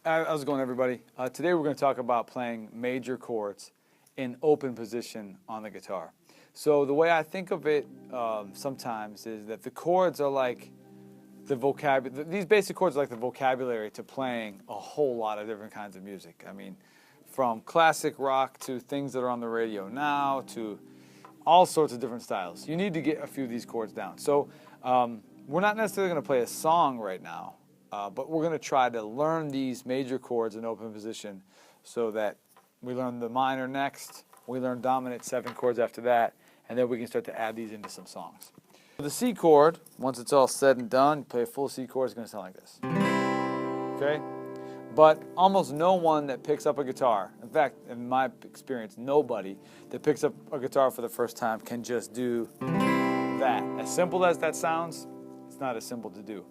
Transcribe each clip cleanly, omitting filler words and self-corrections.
How's it going, everybody? Today we're going to talk about playing major chords in open position on the guitar. So the way I think of it sometimes is that the chords are like the vocabulary. These basic chords are like the vocabulary to playing a whole lot of different kinds of music. I mean, from classic rock to things that are on the radio now to all sorts of different styles. You need to get a few of these chords down. So we're not necessarily going to play a song right now. But we're going to try to learn these major chords in open position so that we learn the minor next, we learn dominant 7 chords after that, and then we can start to add these into some songs. The C chord, once it's all said and done, you play a full C chord, it's going to sound like this. Okay? But almost no one that picks up a guitar, in fact, in my experience, nobody that picks up a guitar for the first time can just do that. As simple as that sounds, it's not as simple to do.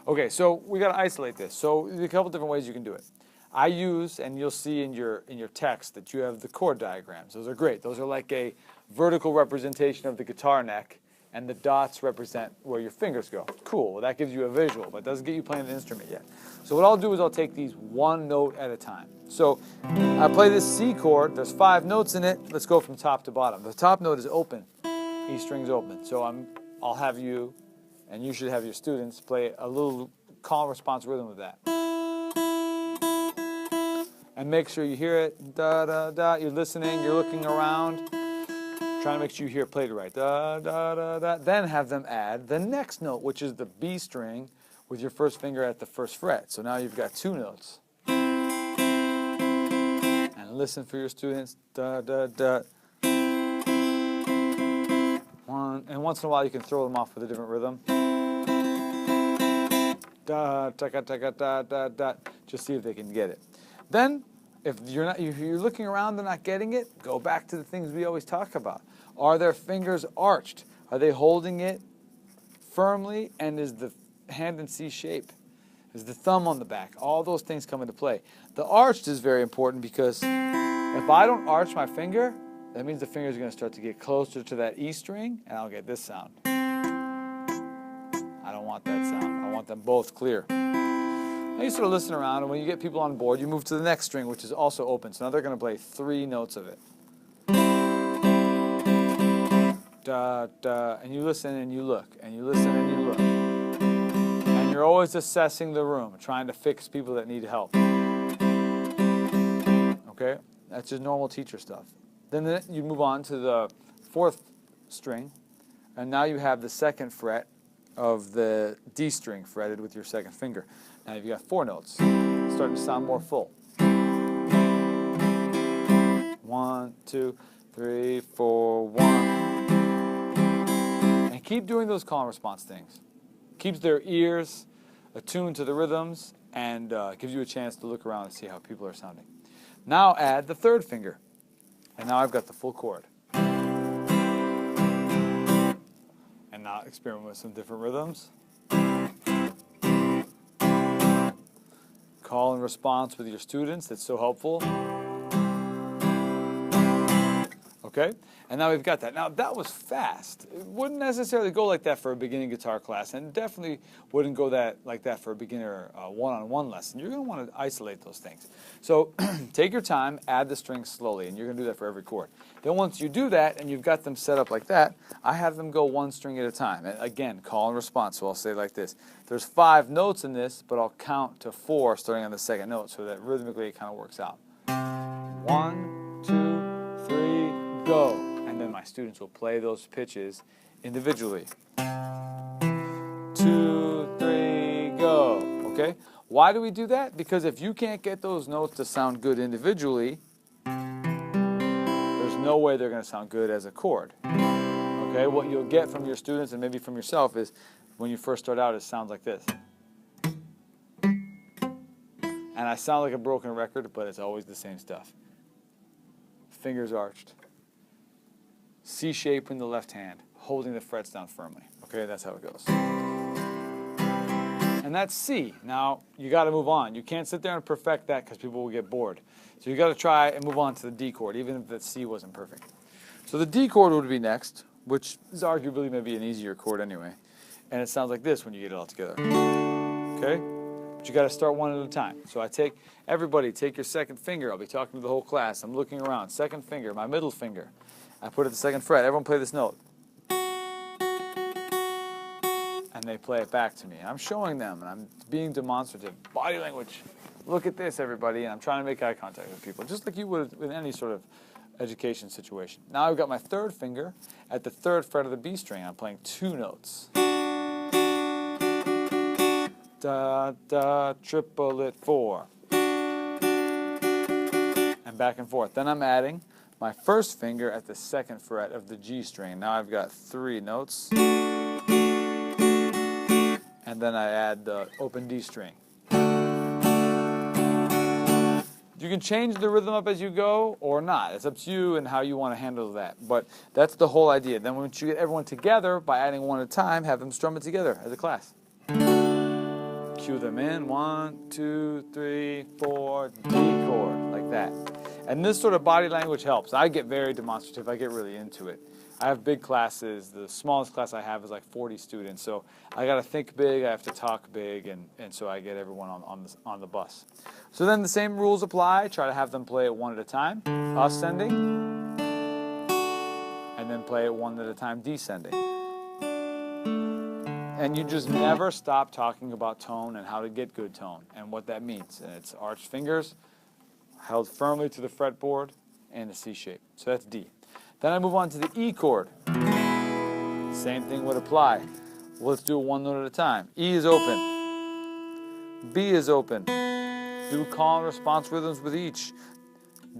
Okay, so we got to isolate this. So there's a couple different ways you can do it. I use, and you'll see in your text that you have the chord diagrams. Those are great. Those are like a vertical representation of the guitar neck, and the dots represent where your fingers go. Cool. Well, that gives you a visual, but it doesn't get you playing the instrument yet. So what I'll do is I'll take these one note at a time. So I play this C chord. There's 5 notes in it. Let's go from top to bottom. The top note is open. E string's open. So I'll have you, and you should have your students play a little call and response rhythm of that. And make sure you hear it. Da, da, da. You're listening, you're looking around, trying to make sure you hear it played right. Da, da, da, da. Then have them add the next note, which is the B string, with your first finger at the first fret. So now you've got 2 notes. And listen for your students. Da, da, da. And once in a while you can throw them off with a different rhythm. Da, da, da, da, da, da, da. Just see if they can get it. Then, if you're looking around, they're not getting it, go back to the things we always talk about. Are their fingers arched? Are they holding it firmly? And is the hand in C shape? Is the thumb on the back? All those things come into play. The arched is very important because if I don't arch my finger, that means the fingers are going to start to get closer to that E string, and I'll get this sound. I don't want that sound. I want them both clear. Now you sort of listen around, and when you get people on board, you move to the next string, which is also open. So now they're going to play 3 notes of it. Da, da, and you listen and you look, and you listen and you look. And you're always assessing the room, trying to fix people that need help. Okay? That's just normal teacher stuff. Then you move on to the 4th string, and now you have the 2nd fret of the D string fretted with your 2nd finger. Now you've got 4 notes. It's starting to sound more full. 1, 2, 3, 4, 1. And keep doing those call and response things. Keeps their ears attuned to the rhythms and gives you a chance to look around and see how people are sounding. Now add the 3rd finger. And now I've got the full chord. And now experiment with some different rhythms. Call and response with your students, that's so helpful. Okay, and now we've got that. Now that was fast. It wouldn't necessarily go like that for a beginning guitar class, and definitely wouldn't go like that for a beginner one-on-one lesson. You're going to want to isolate those things. So take your time, add the strings slowly, and you're going to do that for every chord. Then once you do that and you've got them set up like that, I have them go 1 string at a time. And again, call and response. So I'll say like this. There's 5 notes in this, but I'll count to 4 starting on the 2nd note so that rhythmically it kind of works out. 1, 2, 3, go. And then my students will play those pitches individually. 2, 3, go. Okay? Why do we do that? Because if you can't get those notes to sound good individually, there's no way they're going to sound good as a chord. Okay? What you'll get from your students and maybe from yourself is when you first start out, it sounds like this. And I sound like a broken record, but it's always the same stuff. Fingers arched. C shape in the left hand, holding the frets down firmly. Okay, that's how it goes. And that's C. Now, you got to move on. You can't sit there and perfect that because people will get bored. So you got to try and move on to the D chord, even if the C wasn't perfect. So the D chord would be next, which is arguably maybe an easier chord anyway. And it sounds like this when you get it all together. Okay? But you got to start one at a time. So everybody take your second finger. I'll be talking to the whole class. I'm looking around. Second finger, my middle finger. I put it at the second fret. Everyone play this note. And they play it back to me. I'm showing them, and I'm being demonstrative. Body language. Look at this, everybody. And I'm trying to make eye contact with people, just like you would with any sort of education situation. Now I've got my third finger at the third fret of the B string. I'm playing two notes. Da, da, triplet 4. And back and forth. Then I'm adding my first finger at the second fret of the G string. Now I've got 3 notes. And then I add the open D string. You can change the rhythm up as you go or not. It's up to you and how you want to handle that. But that's the whole idea. Then once you get everyone together, by adding one at a time, have them strum it together as a class. Cue them in. 1, 2, 3, 4, D chord, like that. And this sort of body language helps. I get very demonstrative. I get really into it. I have big classes. The smallest class I have is like 40 students. So I got to think big. I have to talk big. And so I get everyone on the bus. So then the same rules apply. Try to have them play it one at a time, ascending. And then play it one at a time, descending. And you just never stop talking about tone and how to get good tone and what that means. And it's arched fingers, held firmly to the fretboard, and the C shape. So that's D. Then I move on to the E chord. Same thing would apply. Let's do it one note at a time. E is open. B is open. Do call and response rhythms with each.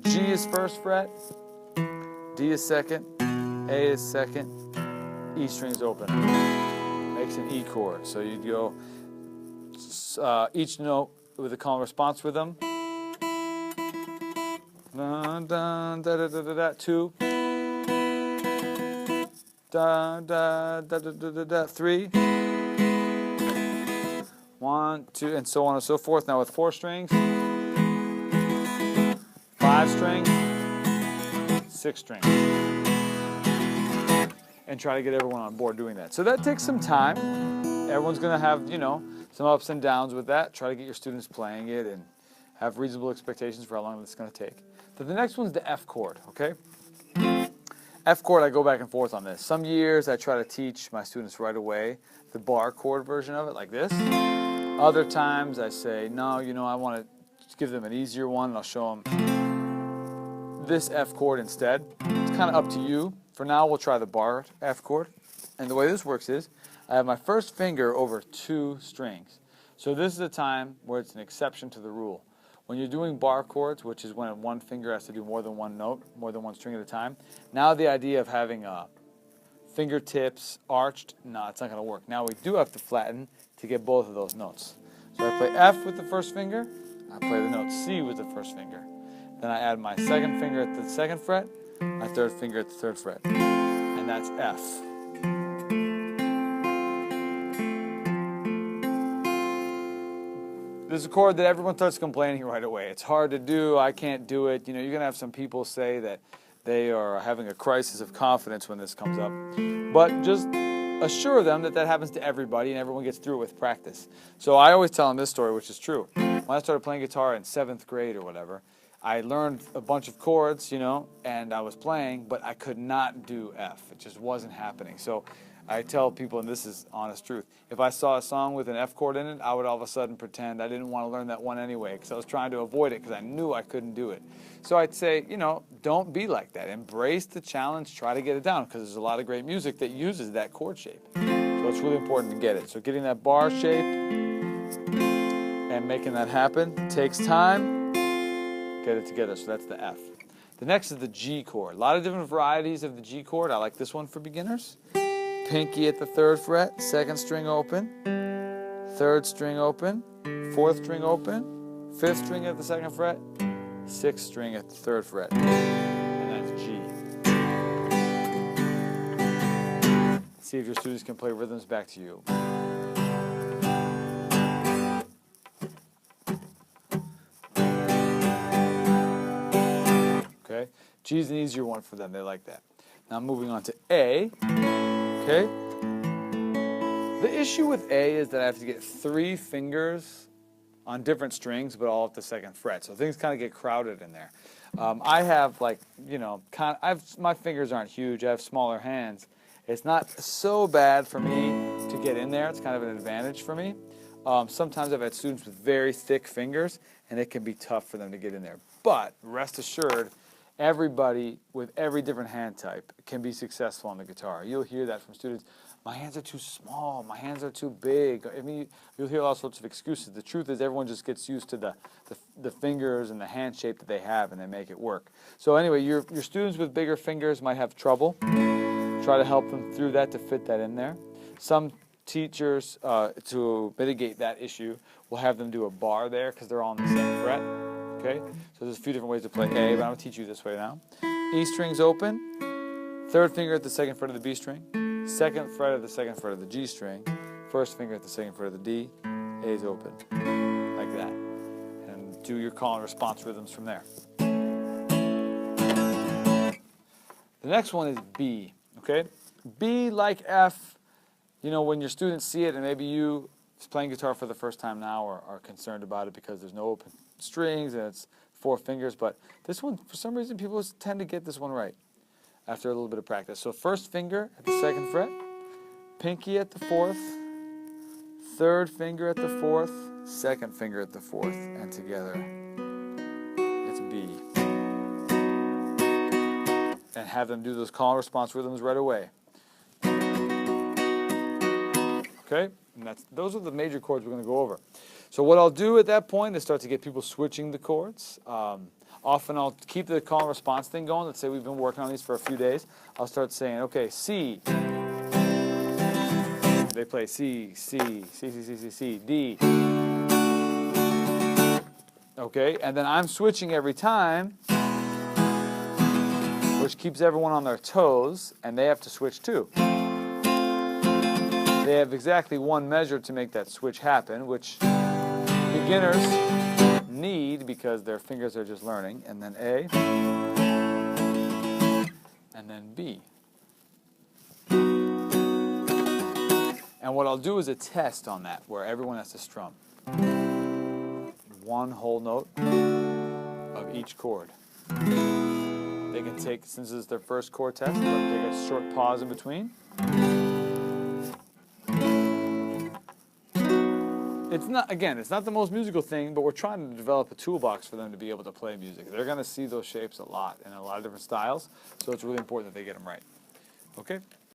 G is first fret. D is second. A is second. E string's open. Makes an E chord. So you'd go each note with a call and response rhythm. Dun, dun, da, da, da, da, da, 2. Da, da, da, da, da, da, da, 3. 1, 2, and so on and so forth. Now with 4 strings, 5 strings, 6 strings. And try to get everyone on board doing that. So that takes some time. Everyone's going to have, some ups and downs with that. Try to get your students playing it and have reasonable expectations for how long it's going to take. But the next one's the F chord, okay? F chord, I go back and forth on this. Some years I try to teach my students right away the bar chord version of it, like this. Other times I say, no, I want to give them an easier one, and I'll show them this F chord instead. It's kind of up to you. For now, we'll try the bar F chord. And the way this works is, I have my first finger over 2 strings. So this is a time where it's an exception to the rule. When you're doing bar chords, which is when one finger has to do more than one note, more than one string at a time, now the idea of having fingertips arched, no, it's not going to work. Now we do have to flatten to get both of those notes. So I play F with the first finger, I play the note C with the first finger. Then I add my second finger at the second fret, my third finger at the third fret. And that's F. This is a chord that everyone starts complaining right away. It's hard to do, I can't do it. You're going to have some people say that they are having a crisis of confidence when this comes up. But just assure them that that happens to everybody and everyone gets through it with practice. So I always tell them this story, which is true. When I started playing guitar in 7th grade or whatever, I learned a bunch of chords, and I was playing, but I could not do F. It just wasn't happening. So I tell people, and this is honest truth, if I saw a song with an F chord in it, I would all of a sudden pretend I didn't want to learn that one anyway because I was trying to avoid it because I knew I couldn't do it. So I'd say, don't be like that. Embrace the challenge. Try to get it down because there's a lot of great music that uses that chord shape. So it's really important to get it. So getting that bar shape and making that happen takes time. Get it together. So that's the F. The next is the G chord. A lot of different varieties of the G chord. I like this one for beginners. Pinky at the 3rd fret, 2nd string open, 3rd string open, 4th string open, 5th string at the 2nd fret, 6th string at the 3rd fret, and that's G. See if your students can play rhythms back to you. Okay, G's an easier one for them. They like that. Now moving on to A. Okay? The issue with A is that I have to get 3 fingers on different strings, but all at the second fret. So things kind of get crowded in there. I have like, you know, my fingers aren't huge. I have smaller hands. It's not so bad for me to get in there. It's kind of an advantage for me. Sometimes I've had students with very thick fingers, and it can be tough for them to get in there. But rest assured, everybody with every different hand type can be successful on the guitar. You'll hear that from students. My hands are too small. My hands are too big. I mean, you'll hear all sorts of excuses. The truth is everyone just gets used to the fingers and the hand shape that they have, and they make it work. So anyway, your students with bigger fingers might have trouble. Try to help them through that to fit that in there. Some teachers, to mitigate that issue, will have them do a bar there because they're all on the same fret. Okay? So there's a few different ways to play A, but I'm going to teach you this way now. E string's open, third finger at the second fret of the B string, second fret of the second fret of the G string, first finger at the second fret of the D, A is open, like that. And do your call and response rhythms from there. The next one is B, okay? B, like F, you know, when your students see it, and maybe you playing guitar for the first time now are concerned about it because there's no open strings and it's 4 fingers, but this one, for some reason, people tend to get this one right after a little bit of practice. So first finger at the second fret, pinky at the fourth, third finger at the fourth, second finger at the fourth, and together it's B. And have them do those call and response rhythms right away. Okay? And those are the major chords we're going to go over. So what I'll do at that point is start to get people switching the chords. Often I'll keep the call and response thing going. Let's say we've been working on these for a few days. I'll start saying, okay, C. They play C, C, C, C, C, C, C, D. Okay, and then I'm switching every time, which keeps everyone on their toes, and they have to switch too. They have exactly one measure to make that switch happen, which beginners need because their fingers are just learning. And then A, and then B. And what I'll do is a test on that, where everyone has to strum one whole note of each chord. They can take, since this is their first chord test, they'll take a short pause in between. It's not, again, it's not the most musical thing, but we're trying to develop a toolbox for them to be able to play music. They're going to see those shapes a lot in a lot of different styles, so it's really important that they get them right. Okay?